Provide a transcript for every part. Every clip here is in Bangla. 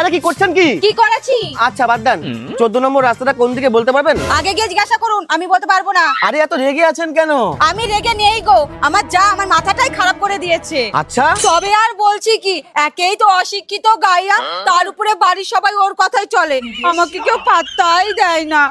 এখানে কি করছেন? কি করেছি? আচ্ছা বাদ দেন, 14 নম্বর রাস্তাটা কোন দিকে বলতে পারবেন? আগে গিয়ে জিজ্ঞাসা করুন, আমি বলতে পারবো না। আরে এত রেগে আছেন কেন? আমি রেগে নেই গো, আমার যা আমার মাথাটাই খারাপ করে দিয়েছে। আচ্ছা তবে আর বলছি কি, একেই তো অশিক্ষিত গাইয়া, তার উপরে বাড়ির সবাই ওর কথাই চলে, আমাকে কেউ পাত্তাই দেয় না।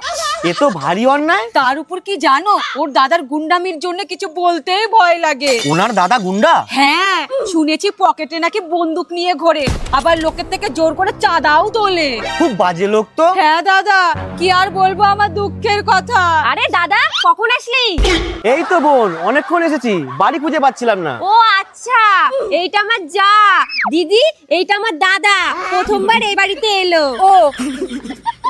এ তো ভারী অন্যায়। তার উপর কি জানো, ওর দাদার গুন্ডামির জন্য কিছু বলতেই ভয় লাগে। ওনার দাদা গুন্ডা? হ্যাঁ, শুনেছি পকেটে নাকি বন্দুক নিয়ে ঘোরে, আবার লোকের থেকে জোর করে চাঁদাও তোলে। খুব বাজে লোক তো। হ্যাঁ দাদা, কি আর বলবো আমার দুঃখের কথা। আরে দাদা, কখন আসলি? এই তো বোন, অনেকক্ষণ এসেছি, বাড়ি খুঁজে পাচ্ছিলাম না। ও আচ্ছা, এইটা আমার যা। দিদি, এইটা আমার দাদা, প্রথমবার এই বাড়িতে এলো। ও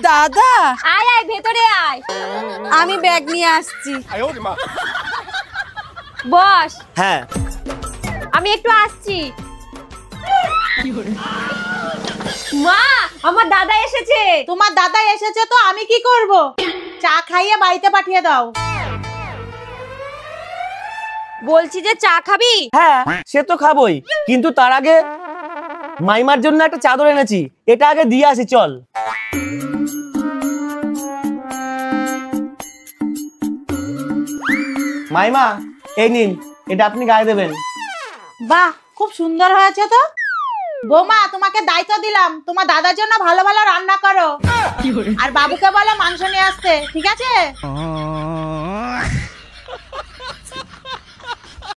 দাদা, আয় আয় ভেতরে আয়, আমি ব্যাগ নিয়ে আসছি। বস। হ্যাঁ আমি একটু আসছি। মা, আমার দাদা এসেছে। তোমার দাদা এসেছে তো আমি কি করব? চা খাইয়ে বাড়িতে পাঠিয়ে দাও। বলছি যে চা খাবি? হ্যাঁ সে তো খাবোই, কিন্তু তার আগে মাইমার জন্য একটা চাদর এনেছি, এটা আগে দিয়ে আসি চল। মাইমা এই নিন, এটা আপনি গায়ে দেবেন। বাহ, খুব সুন্দর হয়েছে তো। বৌমা, তোমাকে দায়িত্ব দিলাম, তোমার দাদার জন্য ভালো ভালো রান্না করো, আর বাবুকে বলো মাংস নিয়ে আসতে, ঠিক আছে?